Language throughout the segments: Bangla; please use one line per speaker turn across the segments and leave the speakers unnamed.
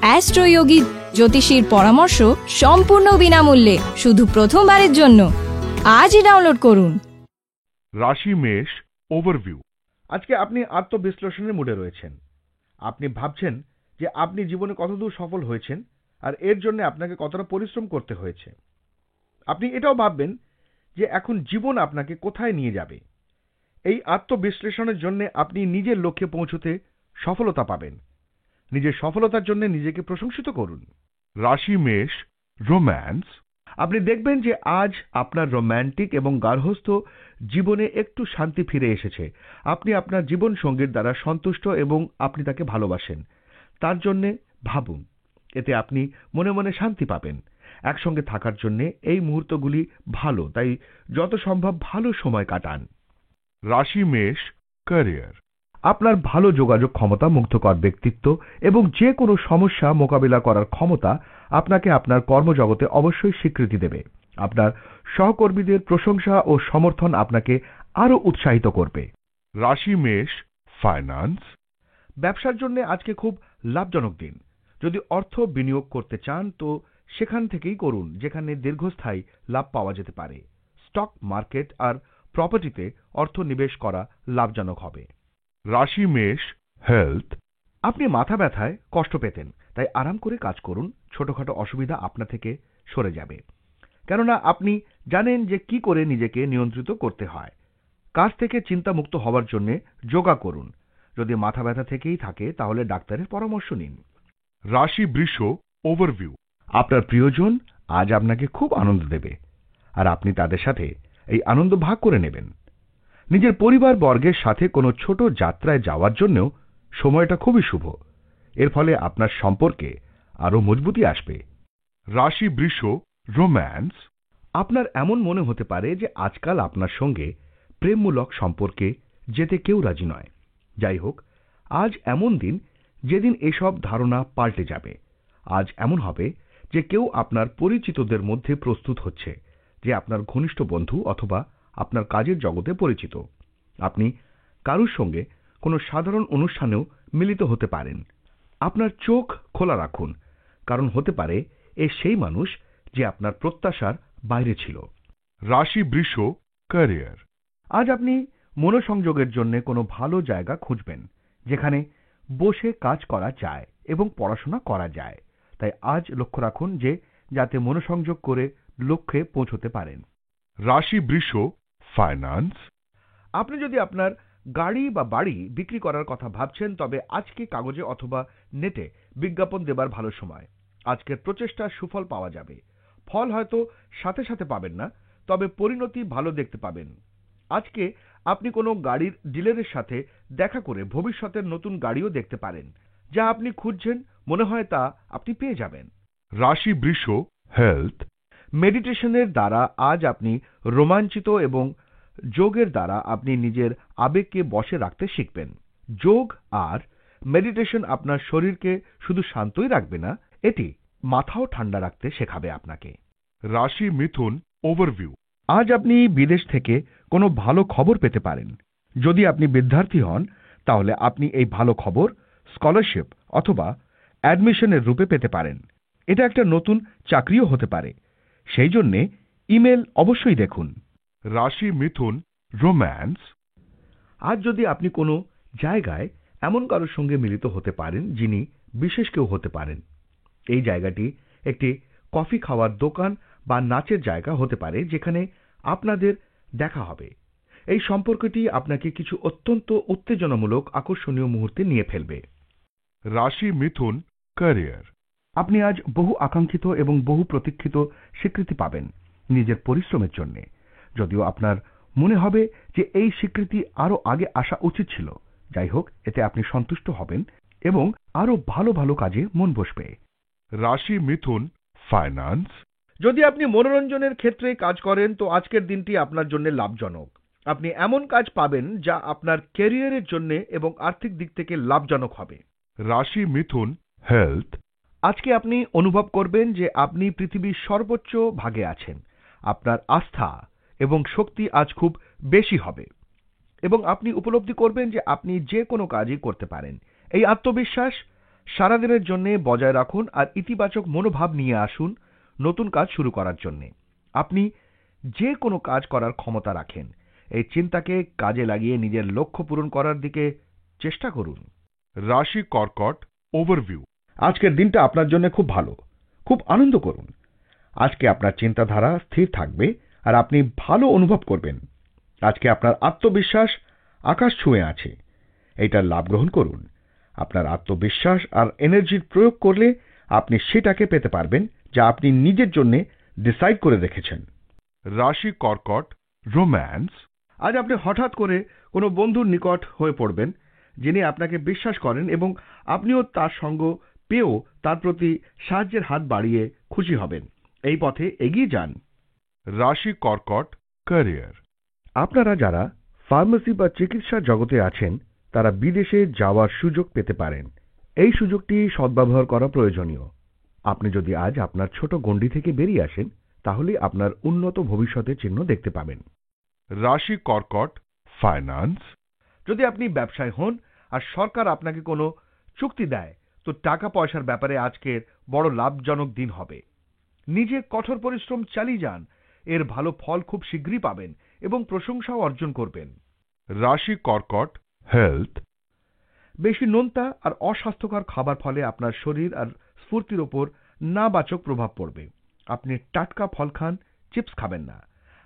অ্যাস্ট্রোয়োগী জ্যোতিষীর পরামর্শ সম্পূর্ণ বিনামূল্যে শুধু প্রথমবারের জন্য আজই ডাউনলোড করুন।
রাশি মেষ ওভারভিউ। আজকে আপনি আত্মবিশ্লেষণের মুডে রয়েছেন। আপনি ভাবছেন যে আপনি জীবনে কতদূর সফল হয়েছেন আর এর জন্য আপনাকে কতটা পরিশ্রম করতে হয়েছে। আপনি এটাও ভাববেন যে এখন জীবন আপনাকে কোথায় নিয়ে যাবে। এই আত্মবিশ্লেষণের জন্য আপনি নিজের লক্ষ্যে পৌঁছতে সফলতা পাবেন। নিজের সফলতার জন্য নিজেকে প্রশংসিত করুন। রাশি মেষ রোম্যান্স। আপনি দেখবেন যে আজ আপনার রোম্যান্টিক এবং গার্হস্থ্য জীবনে একটু শান্তি ফিরে এসেছে। আপনি আপনার জীবন সঙ্গীর দ্বারা সন্তুষ্ট এবং আপনি তাকে ভালোবাসেন। তার জন্যে ভাবুন, এতে আপনি মনে মনে শান্তি পাবেন। একসঙ্গে থাকার জন্য এই মুহূর্তগুলি ভালো, তাই যত সম্ভব ভালো সময় কাটান। রাশি মেষ ক্যারিয়ার। আপনার ভালো যোগাযোগ ক্ষমতা, মুগ্ধকর ব্যক্তিত্ব এবং যে কোনো সমস্যা মোকাবিলা করার ক্ষমতা আপনাকে আপনার কর্মজগতে অবশ্যই স্বীকৃতি দেবে। আপনার সহকর্মীদের প্রশংসা ও সমর্থন আপনাকে আরো উৎসাহিত করবে। রাশি মেষ ফাইন্যান্স। ব্যবসার জন্য আজকে খুব লাভজনক দিন। যদি অর্থ বিনিয়োগ করতে চান তো সেখান থেকেই করুন যেখানে দীর্ঘস্থায়ী লাভ পাওয়া যেতে পারে। স্টক মার্কেট আর প্রপার্টিতে অর্থ নিবেশ করা লাভজনক হবে। রাশি মেষ হেলথ। আপনি মাথা ব্যথায় কষ্ট পেতেন, তাই আরাম করে কাজ করুন। ছোটখাটো অসুবিধা আপনা থেকে সরে যাবে, কেননা আপনি জানেন যে কি করে নিজেকে নিয়ন্ত্রিত করতে হয়। কাজ থেকে চিন্তামুক্ত হওয়ার জন্য যোগা করুন। যদি মাথা ব্যথা থেকেই থাকে তাহলে ডাক্তারের পরামর্শ নিন। রাশি বৃষ ওভারভিউ। আপনার প্রিয়জন আজ আপনাকে খুব আনন্দ দেবে আর আপনি তাদের সাথে এই আনন্দ ভাগ করে নেবেন। নিজের পরিবার বর্গের সাথে কোনো ছোট যাত্রায় যাওয়ার জন্যও সময়টা খুবই শুভ। এর ফলে আপনার সম্পর্কে আরো মজবুতি আসবে। রাশি বৃষ রোম্যান্স। আপনার এমন মনে হতে পারে যে আজকাল আপনার সঙ্গে প্রেমমূলক সম্পর্কে যেতে কেউ রাজি নয়। যাই হোক, আজ এমন দিন যেদিন এসব ধারণা পাল্টে যাবে। আজ এমন হবে যে কেউ আপনার পরিচিতদের মধ্যে প্রস্তুত হচ্ছে, যে আপনার ঘনিষ্ঠ বন্ধু অথবা আপনার কাজের জগতে পরিচিত। আপনি কারুর সঙ্গে কোনো সাধারণ অনুষ্ঠানেও মিলিত হতে পারেন। আপনার চোখ খোলা রাখুন, কারণ হতে পারে এ সেই মানুষ যে আপনার প্রত্যাশার বাইরে ছিল। রাশি বৃষ ক্যারিয়ার। আজ আপনি মনোসংযোগের জন্য কোনো ভালো জায়গা খুঁজবেন যেখানে বসে কাজ করা যায় এবং পড়াশোনা করা যায়। তাই আজ লক্ষ্য রাখুন যে যাতে মনোসংযোগ করে লক্ষ্যে পৌঁছতে পারেন। রাশি বৃষ ফাইন্যান্স। আপনি যদি আপনার গাড়ি বা বাড়ি বিক্রি করার কথা ভাবছেন তবে আজকে কাগজে অথবা নেটে বিজ্ঞাপন দেবার ভালো সময়। আজকের প্রচেষ্টার সুফল পাওয়া যাবে। ফল হয়তো সাথে সাথে পাবেন না, তবে পরিণতি ভালো দেখতে পাবেন। আজকে আপনি কোনো গাড়ির ডিলারের সাথে দেখা করে ভবিষ্যতের নতুন গাড়িও দেখতে পারেন। যা আপনি খুঁজছেন মনে হয় তা আপনি পেয়ে যাবেন। রাশি বৃষ হেলথ। মেডিটেশনের দ্বারা আজ আপনি রোমাঞ্চিত এবং যোগের দ্বারা আপনি নিজের আবেগকে বশে রাখতে শিখবেন। যোগ আর মেডিটেশন আপনার শরীরকে শুধু শান্তই রাখবে না, এটি মাথাও ঠান্ডা রাখতে শেখাবে আপনাকে। রাশি মিথুন ওভারভিউ। আজ আপনি বিদেশ থেকে কোনো ভালো খবর পেতে পারেন। যদি আপনি বিদ্যার্থী হন তাহলে আপনি এই ভালো খবর স্কলারশিপ অথবা অ্যাডমিশনের রূপে পেতে পারেন। এটা একটা নতুন চাকরিও হতে পারে, সেই জন্যে ইমেল অবশ্যই দেখুন। রাশি মিথুন রোম্যান্স। আজ যদি আপনি কোনো জায়গায় এমন কারোর সঙ্গে মিলিত হতে পারেন যিনি বিশেষ কেউ হতে পারেন। এই জায়গাটি একটি কফি খাওয়ার দোকান বা নাচের জায়গা হতে পারে যেখানে আপনাদের দেখা হবে। এই সম্পর্কটি আপনাকে কিছু অত্যন্ত উত্তেজনামূলক আকর্ষণীয় মুহূর্তে নিয়ে ফেলবে। রাশি মিথুন ক্যারিয়ার। আপনি আজ বহু আকাঙ্ক্ষিত এবং বহু প্রতীক্ষিত স্বীকৃতি পাবেন নিজের পরিশ্রমের জন্য। যদিও আপনার মনে হবে যে এই স্বীকৃতি আরো আগে আসা উচিত ছিল, যাই হোক এতে আপনি সন্তুষ্ট হবেন এবং আরো ভালো ভালো কাজে মন বসবে। রাশি মিথুন ফাইন্যান্স। যদি আপনি মনোরঞ্জনের ক্ষেত্রে কাজ করেন তো আজকের দিনটি আপনার জন্য লাভজনক। আপনি এমন কাজ পাবেন যা আপনার ক্যারিয়ারের জন্য এবং আর্থিক দিক থেকে লাভজনক হবে। রাশি মিথুন হেলথ। আজকে আপনি অনুভব করবেন যে আপনি পৃথিবীর সর্বোচ্চ ভাগে আছেন। আপনার আস্থা এবং শক্তি আজ খুব বেশি হবে এবং আপনি উপলব্ধি করবেন যে আপনি যে কোনো কাজই করতে পারেন। এই আত্মবিশ্বাস সারাদিনের জন্য বজায় রাখুন আর ইতিবাচক মনোভাব নিয়ে আসুন নতুন কাজ শুরু করার জন্য। আপনি যে কোনো কাজ করার ক্ষমতা রাখেন। এই চিন্তাকে কাজে লাগিয়ে নিজের লক্ষ্য পূরণ করার দিকে চেষ্টা করুন। রাশি কর্কট ওভারভিউ। আজকের দিনটা আপনার জন্য খুব ভালো। খুব আনন্দ করুন। আজকে আপনার চিন্তাধারা স্থির থাকবে আর আপনি ভালো অনুভব করবেন। আজকে আপনার আত্মবিশ্বাস আকাশ ছুঁয়ে আছে। এইটার লাভ গ্রহণ করুন। আপনার আত্মবিশ্বাস আর এনার্জির প্রয়োগ করলে আপনি সেটাকে পেতে পারবেন যা আপনি নিজের জন্য ডিসাইড করে রেখেছেন। রাশি কর্কট রোম্যান্স। আজ আপনি হঠাৎ করে কোনো বন্ধুর নিকট হয়ে পড়বেন যিনি আপনাকে বিশ্বাস করেন এবং আপনিও তার সঙ্গ পেয়েও তার প্রতি সাহায্যের হাত বাড়িয়ে খুশি হবেন। এই পথে এগিয়ে যান। রাশি কর্কট ক্যারিয়ার। আপনারা যারা ফার্মেসি বা চিকিৎসা জগতে আছেন তারা বিদেশে যাওয়ার সুযোগ পেতে পারেন। এই সুযোগটি সদ্ব্যবহার করা প্রয়োজনীয়। আপনি যদি আজ আপনার ছোট গণ্ডি থেকে বেরিয়ে আসেন তাহলে আপনার উন্নত ভবিষ্যতের চিহ্ন দেখতে পাবেন। রাশি কর্কট ফাইন্যান্স। যদি আপনি ব্যবসায় হন আর সরকার আপনাকে কোনো চুক্তি দেয় তো টাকা পয়সার ব্যাপারে আজকের বড় লাভজনক দিন হবে। নিজে কঠোর পরিশ্রম চালিয়ে যান। এর ভালো ফল খুব শীঘ্রই পাবেন এবং প্রশংসাও অর্জন করবেন। রাশি কর্কট হেলথ। বেশি নোনতা আর অস্বাস্থ্যকর খাবার ফলে আপনার শরীর আর স্ফূর্তির ওপর নাবাচক প্রভাব পড়বে। আপনি টাটকা ফল খান, চিপস খাবেন না।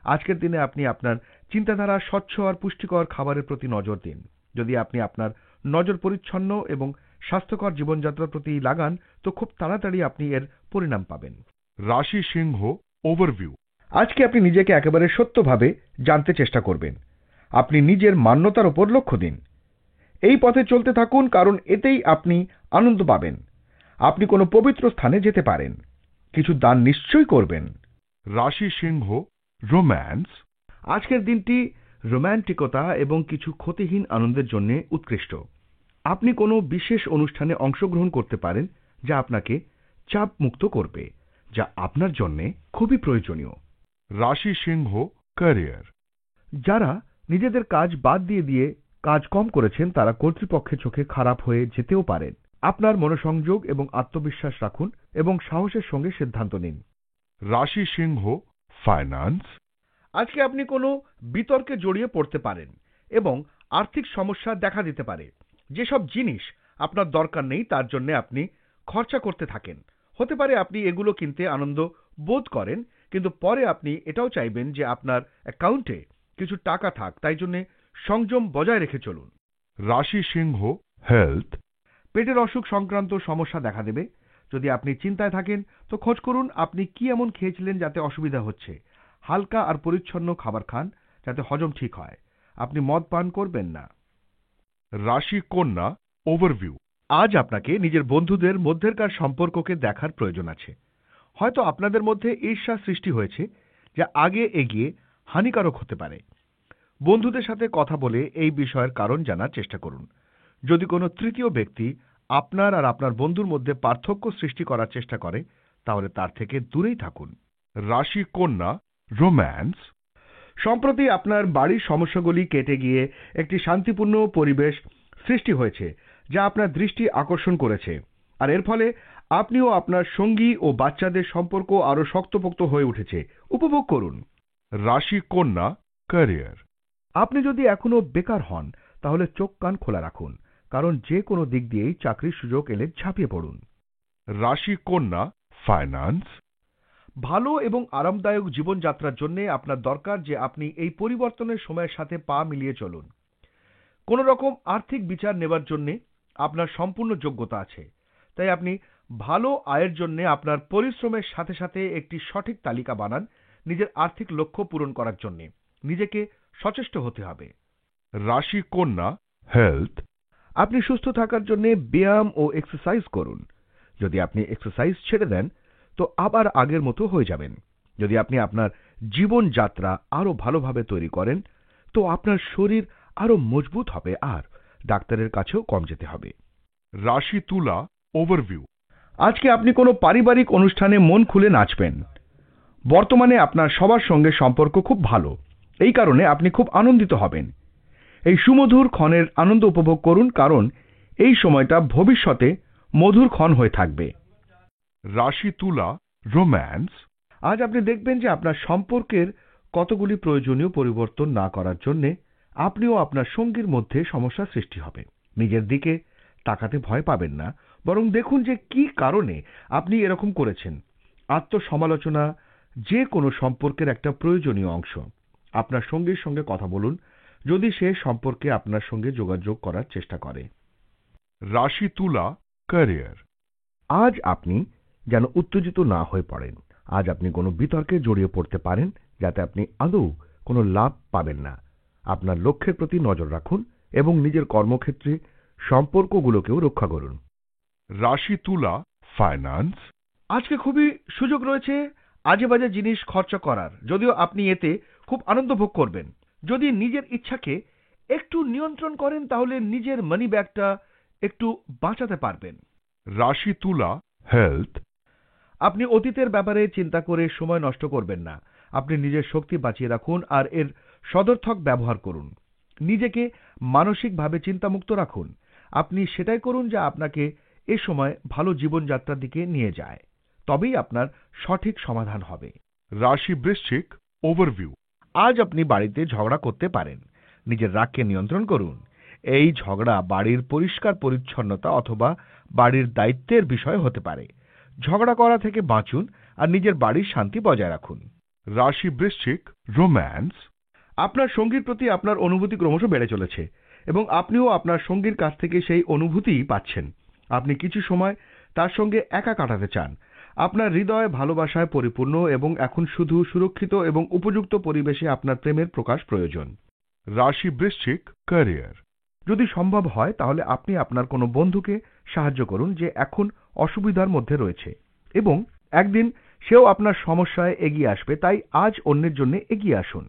আজকের দিনে আপনি আপনার চিন্তাধারা স্বচ্ছ আর পুষ্টিকর খাবারের প্রতি নজর দিন। যদি আপনি আপনার নজর পরিচ্ছন্ন এবং স্বাস্থ্যকর জীবনযাত্রার প্রতি লাগান তো খুব তাড়াতাড়ি আপনি এর পরিণাম পাবেন। রাশি সিংহ ওভারভিউ। আজকে আপনি নিজেকে একেবারে সত্যভাবে জানতে চেষ্টা করবেন। আপনি নিজের মান্যতার উপর লক্ষ্য দিন। এই পথে চলতে থাকুন কারণ এতেই আপনি আনন্দ পাবেন। আপনি কোনো পবিত্র স্থানে যেতে পারেন। কিছু দান নিশ্চয়ই করবেন। রাশি সিংহ রোম্যান্স। আজকের দিনটি রোম্যান্টিকতা এবং কিছু ক্ষতিহীন আনন্দের জন্য উৎকৃষ্ট। আপনি কোনো বিশেষ অনুষ্ঠানে অংশগ্রহণ করতে পারেন যা আপনাকে চাপ মুক্ত করবে, যা আপনার জন্য খুবই প্রয়োজনীয়। রাশি সিংহ ক্যারিয়ার। যারা নিজেদের কাজ বাদ দিয়ে কাজ কম করেছেন তারা কর্তৃপক্ষের চোখে খারাপ হয়ে যেতেও পারেন। আপনার মনোসংযোগ এবং আত্মবিশ্বাস রাখুন এবং সাহসের সঙ্গে সিদ্ধান্ত নিন। রাশি সিংহ ফাইন্যান্স। আজকে আপনি কোনো বিতর্কে জড়িয়ে পড়তে পারেন এবং আর্থিক সমস্যা দেখা দিতে পারে। যেসব জিনিস আপনার দরকার নেই তার জন্য আপনি খরচা করতে থাকেন। হতে পারে আপনি এগুলো কিনতে আনন্দ বোধ করেন কিন্তু পরে আপনি এটাও চাইবেন যে আপনার অ্যাকাউন্টে কিছু টাকা থাক, তাই জন্য সংযম বজায় রেখে চলুন। রাশি সিংহ হেলথ। পেটের অসুখ সংক্রান্ত সমস্যা দেখা দেবে। যদি আপনি চিন্তায় থাকেন তো খোঁজ করুন আপনি কি এমন খেয়েছিলেন যাতে অসুবিধা হচ্ছে। হালকা আর পরিচ্ছন্ন খাবার খান যাতে হজম ঠিক হয়। আপনি মদ পান করবেন না। রাশি কন্যা ওভারভিউ। আজ আপনাকে নিজের বন্ধুদের মধ্যেকার সম্পর্ককে দেখার প্রয়োজন আছে। হয়তো আপনাদের মধ্যে ঈর্ষা সৃষ্টি হয়েছে যা আগে এগিয়ে হানিকারক হতে পারে। বন্ধুদের সাথে কথা বলে এই বিষয়ের কারণ জানার চেষ্টা করুন। যদি কোনো তৃতীয় ব্যক্তি আপনার আর আপনার বন্ধুর মধ্যে পার্থক্য সৃষ্টি করার চেষ্টা করে তাহলে তার থেকে দূরেই থাকুন। রাশি কন্যা রোম্যান্স। সম্প্রতি আপনার বাড়ির সমস্যাগুলি কেটে গিয়ে একটি শান্তিপূর্ণ পরিবেশ সৃষ্টি হয়েছে যা আপনার দৃষ্টি আকর্ষণ করেছে আর এর ফলে আপনিও আপনার সঙ্গী ও বাচ্চাদের সম্পর্ক আরো শক্তপোক্ত হয়ে উঠেছে। উপভোগ করুন। রাশি কন্যা ক্যারিয়ার। আপনি যদি এখনো বেকার হন তাহলে চোখ কান খোলা রাখুন কারণ যে কোনো দিক দিয়েই চাকরির সুযোগ এলে ঝাঁপিয়ে পড়ুন। রাশি কন্যা ফাইন্যান্স। ভালো এবং আরামদায়ক জীবনযাত্রার জন্য আপনার দরকার যে আপনি এই পরিবর্তনের সময়ের সাথে পা মিলিয়ে চলুন। কোন রকম আর্থিক বিচার নেবার জন্য আপনার সম্পূর্ণ যোগ্যতা আছে, তাই আপনি ভালো আয়ের জন্য আপনার পরিশ্রমের সাথে সাথে একটি সঠিক তালিকা বানান। নিজের আর্থিক লক্ষ্য পূরণ করার জন্য নিজেকে সচেষ্ট হতে হবে। রাশি কন্যা হেলথ। আপনি সুস্থ থাকার জন্য ব্যায়াম ও এক্সারসাইজ করুন। যদি আপনি এক্সারসাইজ ছেড়ে দেন তো আবার আগের মতো হয়ে যাবেন। যদি আপনি আপনার জীবনযাত্রা আরো ভালোভাবে তৈরি করেন তো আপনার শরীর আরো মজবুত হবে আর ডাক্তারের কাছেও কম যেতে হবে। রাশি তুলা ওভারভিউ। আজকে আপনি কোনো পারিবারিক অনুষ্ঠানে মন খুলে নাচবেন। বর্তমানে আপনার সবার সঙ্গে সম্পর্ক খুব ভালো, এই কারণে আপনি খুব আনন্দিত হবেন। এই সুমধুর ক্ষণের আনন্দ উপভোগ করুন কারণ এই সময়টা ভবিষ্যতে মধুর ক্ষণ হয়ে থাকবে। রাশি তুলা, রোম্যান্স। আজ আপনি দেখবেন যে আপনার সম্পর্কের কতগুলি প্রয়োজনীয় পরিবর্তন না করার জন্য আপনিও আপনার সঙ্গীর মধ্যে সমস্যার সৃষ্টি হবে। নিজের দিকে তাকাতে ভয় পাবেন না, বরং দেখুন যে কি কারণে আপনি এরকম করেছেন। আত্মসমালোচনা যে কোনো সম্পর্কের একটা প্রয়োজনীয় অংশ। আপনার সঙ্গীর সঙ্গে কথা বলুন যদি সে সম্পর্কে আপনার সঙ্গে যোগাযোগ করার চেষ্টা করে। রাশি তুলা, ক্যারিয়ার। আজ আপনি যেন উত্তেজিত না হয়ে পড়েন। আজ আপনি কোনো বিতর্কে জড়িয়ে পড়তে পারেন যাতে আপনি আদৌ কোনো লাভ পাবেন না। আপনার লক্ষ্যের প্রতি নজর রাখুন এবং নিজের কর্মক্ষেত্রে সম্পর্কগুলোকেও রক্ষা করুন। রাশি তুলা, ফাইন্যান্স। আজকে খুবই সুযোগ রয়েছে আজে বাজে জিনিস খরচা করার, যদিও আপনি এতে খুব আনন্দ ভোগ করবেন। যদি নিজের ইচ্ছাকে একটু নিয়ন্ত্রণ করেন তাহলে নিজের মানি ব্যাগটা একটু বাঁচাতে পারবেন। রাশি তুলা, হেলথ। আপনি অতীতের ব্যাপারে চিন্তা করে সময় নষ্ট করবেন না। আপনি নিজের শক্তি বাঁচিয়ে রাখুন আর এর সদর্থক ব্যবহার করুন। নিজেকে মানসিকভাবে চিন্তামুক্ত রাখুন। আপনি সেটাই করুন যা আপনাকে এ সময় ভালো জীবনযাত্রার দিকে নিয়ে যায়, তবেই আপনার সঠিক সমাধান হবে। রাশি বৃশ্চিক, ওভারভিউ। আজ আপনি বাড়িতে ঝগড়া করতে পারেন। নিজের রাগকে নিয়ন্ত্রণ করুন। এই ঝগড়া বাড়ির পরিষ্কার পরিচ্ছন্নতা অথবা বাড়ির দায়িত্বের বিষয় হতে পারে। ঝগড়া করা থেকে বাঁচুন আর নিজের বাড়ির শান্তি বজায় রাখুন। রাশি বৃশ্চিক, রোম্যান্স। আপনার সঙ্গীর প্রতি আপনার অনুভূতি ক্রমশ বেড়ে চলেছে এবং আপনিও আপনার সঙ্গীর কাছ থেকে সেই অনুভূতিই পাচ্ছেন। আপনি কিছু সময় তার সঙ্গে একা কাটাতে চান। আপনার হৃদয় ভালোবাসায় পরিপূর্ণ এবং এখন শুধু সুরক্ষিত এবং উপযুক্ত পরিবেশে আপনার প্রেমের প্রকাশ প্রয়োজন। রাশি বৃশ্চিক, ক্যারিয়ার। যদি সম্ভব হয় তাহলে আপনি আপনার কোনো বন্ধুকে সাহায্য করুন যে এখন অসুবিধার মধ্যে রয়েছে এবং একদিন সেও আপনার সমস্যায় এগিয়ে আসবে, তাই আজ অন্যের জন্য এগিয়ে আসুন।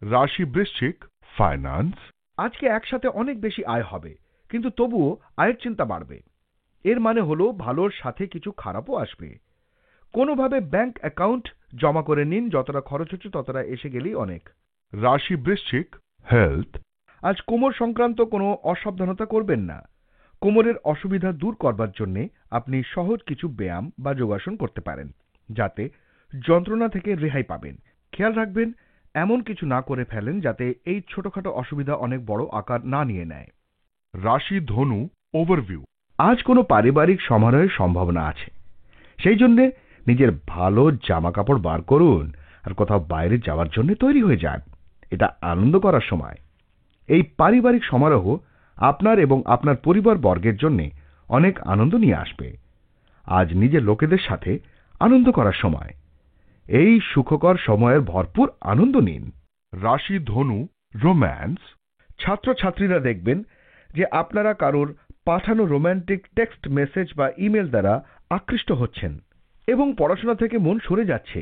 রাশি বৃশ্চিক, ফাইন্যান্স। আজকে একসাথে অনেক বেশি আয় হবে, কিন্তু তবুও আয়ের চিন্তা বাড়বে। এর মানে হলো ভালোর সাথে কিছু খারাপও আসবে। কোনোভাবে ব্যাংক অ্যাকাউন্ট জমা করে নিন, যতটা খরচ হচ্ছে ততটা এসে গেলেই অনেক। রাশি বৃশ্চিক, হেলথ। আজ কোমর সংক্রান্ত কোনো অসাবধানতা করবেন না। কোমরের অসুবিধা দূর করবার জন্য আপনি সহজ কিছু ব্যায়াম বা যোগাসন করতে পারেন, যাতে যন্ত্রণা থেকে রেহাই পাবেন। খেয়াল রাখবেন এমন কিছু না করে ফেলেন যাতে এই ছোটখাটো অসুবিধা অনেক বড় আকার না নিয়ে নেয়। রাশি ধনু, ওভারভিউ। আজ কোনো পারিবারিক সমারোহের সম্ভাবনা আছে, সেই জন্য নিজের ভালো জামা কাপড় বার করুন আর কোথাও বাইরে যাওয়ার জন্য তৈরি হয়ে যান। এটা আনন্দ করার সময়। এই পারিবারিক সমারোহ আপনার এবং আপনার পরিবার বর্গের জন্য অনেক আনন্দ নিয়ে আসবে। আজ নিজের লোকেদের সাথে আনন্দ করার সময়। এই সুখকর সময়ের ভরপুর আনন্দ নিন। রাশি ধনু, রোম্যান্স। ছাত্রছাত্রীরা দেখবেন যে আপনারা কারোর পাঠানো রোম্যান্টিক টেক্সট মেসেজ বা ইমেল দ্বারা আকৃষ্ট হচ্ছেন এবং পড়াশোনা থেকে মন সরে যাচ্ছে।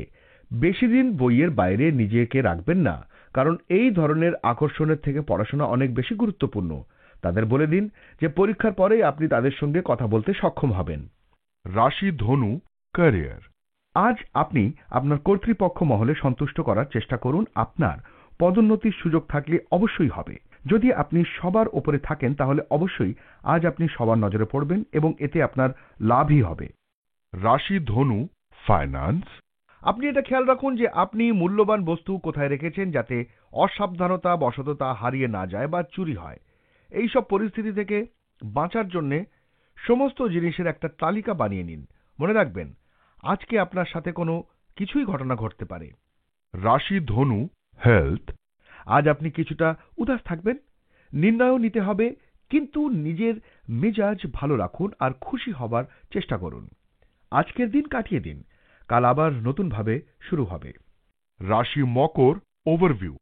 বেশি দিন বইয়ের বাইরে নিজেকে রাখবেন না, কারণ এই ধরনের আকর্ষণের থেকে পড়াশোনা অনেক বেশি গুরুত্বপূর্ণ। তাদের বলে দিন যে পরীক্ষার পরেই আপনি তাদের সঙ্গে কথা বলতে সক্ষম হবেন। রাশি ধনু, ক্যারিয়ার। আজ আপনি আপনার কর্তৃপক্ষ মহলে সন্তুষ্ট করার চেষ্টা করুন। আপনার পদোন্নতির সুযোগ থাকলে অবশ্যই হবে। যদি আপনি সবার উপরে থাকেন তাহলে অবশ্যই আজ আপনি সবার নজরে পড়বেন এবং এতে আপনার লাভই হবে। রাশি ধনু, ফাইন্যান্স। আপনি এটা খেয়াল রাখুন যে আপনি মূল্যবান বস্তু কোথায় রেখেছেন, যাতে অসাবধানতা বশত তা হারিয়ে না যায় বা চুরি হয়। এই সব পরিস্থিতি থেকে বাঁচার জন্য সমস্ত জিনিসের একটা তালিকা বানিয়ে নিন। মনে রাখবেন আজকে আপনার সাথে কোনো কিছুই ঘটনা ঘটতে পারে। রাশি ধনু, হেলথ। আজ আপনি কিছুটা উদাস থাকবেন। নির্ণয়ও নিতে হবে, কিন্তু নিজের মেজাজ ভালো রাখুন আর খুশি হবার চেষ্টা করুন। আজকের দিন কাটিয়ে দিন, কাল আবার নতুনভাবে শুরু হবে। রাশি মকর, ওভারভিউ।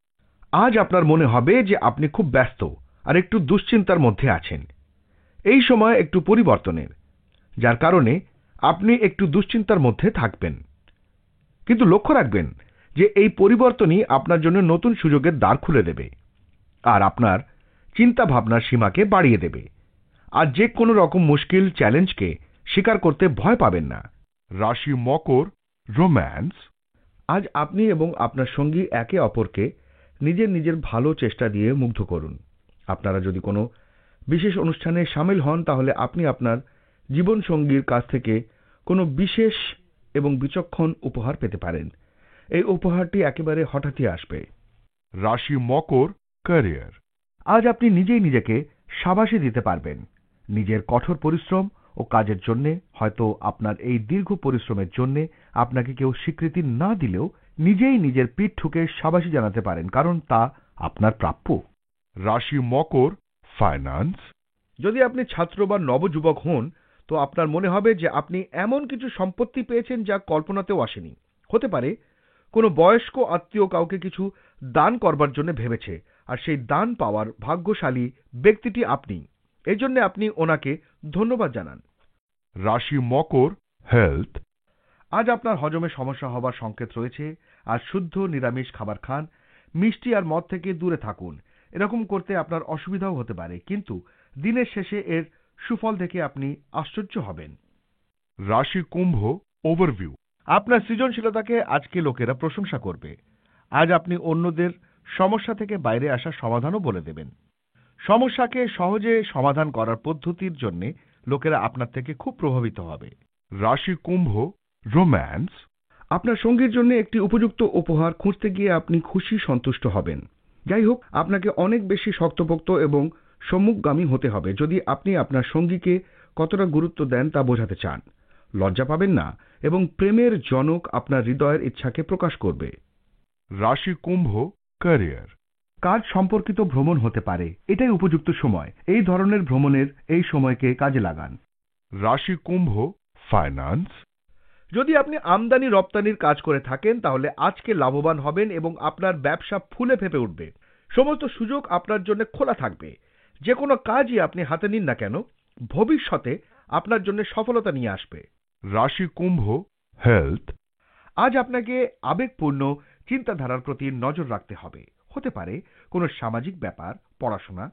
আজ আপনার মনে হবে যে আপনি খুব ব্যস্ত আর একটু দুশ্চিন্তার মধ্যে আছেন। এই সময় একটু পরিবর্তনের, যার কারণে আপনি একটু দুশ্চিন্তার মধ্যে থাকবেন। কিন্তু লক্ষ্য রাখবেন যে এই পরিবর্তনই আপনার জন্য নতুন সুযোগের দ্বার খুলে দেবে আর আপনার চিন্তা ভাবনার সীমাকে বাড়িয়ে দেবে। আর যে কোনো রকম মুশকিল চ্যালেঞ্জকে স্বীকার করতে ভয় পাবেন না। রাশি মকর, রোম্যান্স। আজ আপনি এবং আপনার সঙ্গী একে অপরকে নিজের নিজের ভালো চেষ্টা দিয়ে মুগ্ধ করুন। আপনারা যদি কোনো বিশেষ অনুষ্ঠানে সামিল হন তাহলে আপনি আপনার জীবনসঙ্গীর কাছ থেকে কোনো বিশেষ এবং বিচক্ষণ উপহার পেতে পারেন। এই উপহারটি একেবারে হঠাৎই আসবে। রাশি মকর, ক্যারিয়ার। আজ আপনি নিজেই নিজেকে শাবাশি দিতে পারবেন। নিজের কঠোর পরিশ্রম ও কাজের জন্য, হয়তো আপনার এই দীর্ঘ পরিশ্রমের জন্য আপনাকে কেউ স্বীকৃতি না দিলেও নিজেই নিজের পিঠ ঠুকে শাবাশি জানাতে পারেন, কারণ তা আপনার প্রাপ্য। রাশি মকর, ফাইন্যান্স। যদি আপনি ছাত্র বা নবযুবক হন, তো আপনার মনে হবে যে আপনি এমন কিছু সম্পত্তি পেয়েছেন যা কল্পনাতেও আসেনি। হতে পারে কোনো বয়স্ক আত্মীয় কাউকে কিছু দান করবার জন্য ভেবেছে, আর সেই দান পাওয়ার ভাগ্যশালী ব্যক্তিটি আপনি। এই জন্য আপনি ওনাকে ধন্যবাদ জানান। রাশি মকর, হেলথ। আজ আপনার হজমে সমস্যা হবার সংকেত রয়েছে। আর শুদ্ধ নিরামিষ খাবার খান, মিষ্টি আর মদ থেকে দূরে থাকুন। এরকম করতে আপনার অসুবিধাও হতে পারে, কিন্তু দিনের শেষে এর সুফল দেখে আপনি আশ্চর্য হবেন। রাশি কুম্ভ, ওভারভিউ। আপনার সৃজনশীলতাকে আজকে লোকেরা প্রশংসা করবে। আজ আপনি অন্যদের সমস্যা থেকে বাইরে আসার সমাধানও বলে দেবেন। সমস্যাকে সহজে সমাধান করার পদ্ধতির জন্য লোকেরা আপনার থেকে খুব প্রভাবিত হবে। রাশি কুম্ভ, রোম্যান্স। আপনার সঙ্গীর জন্য একটি উপযুক্ত উপহার খুঁজতে গিয়ে আপনি খুশি সন্তুষ্ট হবেন। যাই হোক, আপনাকে অনেক বেশি শক্তপোক্ত এবং সম্মুখগামী হতে হবে যদি আপনি আপনার সঙ্গীকে কতটা গুরুত্ব দেন তা বোঝাতে চান। লজ্জা পাবেন না, এবং প্রেমের জনক আপনার হৃদয়ের ইচ্ছাকে প্রকাশ করবে। রাশি কুম্ভ, ক্যারিয়ার। কাজ সম্পর্কিত ভ্রমণ হতে পারে, এটাই উপযুক্ত সময়। এই ধরনের ভ্রমণের এই সময়কে কাজে লাগান। রাশি কুম্ভ, ফাইন্যান্স। যদি আপনি আমদানি রপ্তানির কাজ করে থাকেন, তাহলে আজকে লাভবান হবেন এবং আপনার ব্যবসা ফুলে ফেপে উঠবে। সমস্ত সুযোগ আপনার জন্য খোলা থাকবে। যে কোনো কাজই আপনি হাতে নিন না কেন, ভবিষ্যতে আপনার জন্য সফলতা নিয়ে আসবে। রাশি কুম্ভ, হেলথ। আজ আপনাকে আবেগপূর্ণ চিন্তাধারার প্রতি নজর রাখতে হবে। হতে পারে কোনো সামাজিক ব্যাপার, পড়াশোনা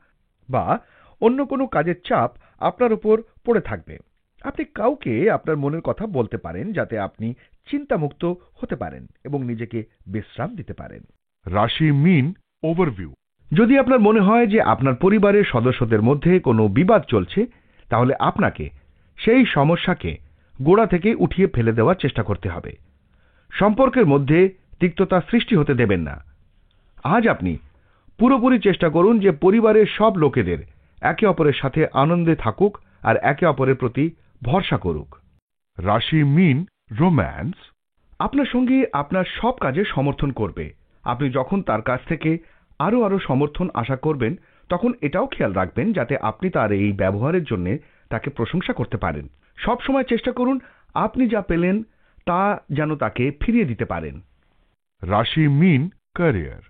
বা অন্য কোনো কাজের চাপ আপনার উপর পড়ে থাকবে। আপনি কাউকে আপনার মনের কথা বলতে পারেন, যাতে আপনি চিন্তামুক্ত হতে পারেন এবং নিজেকে বিশ্রাম দিতে পারেন। রাশি মীন, ওভারভিউ। যদি আপনার মনে হয় যে আপনার পরিবারের সদস্যদের মধ্যে কোনো বিবাদ চলছে, তাহলে আপনাকে সেই সমস্যাকে গোড়া থেকে উঠিয়ে ফেলে দেওয়ার চেষ্টা করতে হবে। সম্পর্কের মধ্যে তিক্ততা সৃষ্টি হতে দেবেন না। আজ আপনি পুরোপুরি চেষ্টা করুন যে পরিবারের সব লোকেদের একে অপরের সাথে আনন্দে থাকুক আর একে অপরের প্রতি ভরসা করুক। রাশি মীন, রোম্যান্স। আপনার সঙ্গী আপনার সব কাজে সমর্থন করবে। আপনি যখন তার কাছ থেকে আরো সমর্থন আশা করবেন, তখন এটাও খেয়াল রাখবেন যাতে আপনি তার এই ব্যবহারের জন্য তাকে প্রশংসা করতে পারেন। সব সময় চেষ্টা করুন আপনি যা পেলেন তা যেন তাকে ফিরিয়ে দিতে পারেন। রাশি মীন, ক্যারিয়ার।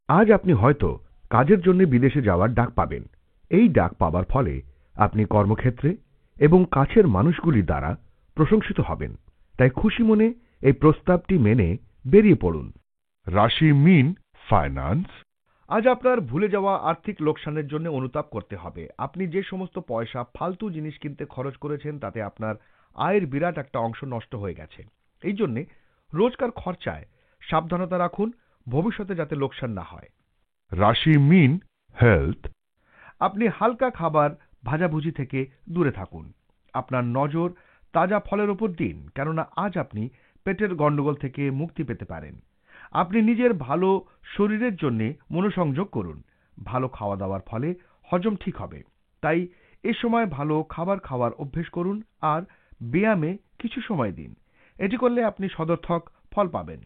আজ আপনি হয়তো কাজের জন্য বিদেশে যাওয়ার ডাক পাবেন। এই ডাক পাবার ফলে আপনি কর্মক্ষেত্রে এবং কাছের মানুষগুলির দ্বারা প্রশংসিত হবেন। তাই খুশি মনে এই প্রস্তাবটি মেনে বেরিয়ে পড়ুন। রাশি মীন, ফাইন্যান্স। আজ আপনার ভুলে যাওয়া আর্থিক লোকসানের জন্য অনুতাপ করতে হবে। আপনি যে সমস্ত পয়সা ফালতু জিনিস কিনতে খরচ করেছেন, তাতে আপনার আয়ের বিরাট একটা অংশ নষ্ট হয়ে গেছে। এই জন্যে রোজকার খরচায় সাবধানতা রাখুন, ভবিষ্যতে যাতে লোকসান না হয়। রাশি মীন, হেলথ। আপনি হালকা খাবার, ভাজাভুজি থেকে দূরে থাকুন। আপনার নজর তাজা ফলের উপর দিন, কেননা আজ আপনি পেটের গন্ডগোল থেকে মুক্তি পেতে পারেন। আপনি নিজের ভালো শরীরের জন্য মনোসংযোগ করুন। ভালো খাওয়া দাওয়ার ফলে হজম ঠিক হবে। তাই এ সময় ভালো খাবার খাওয়ার অভ্যেস করুন আর ব্যায়ামে কিছু সময় দিন। এটি করলে আপনি সদর্থক ফল পাবেন।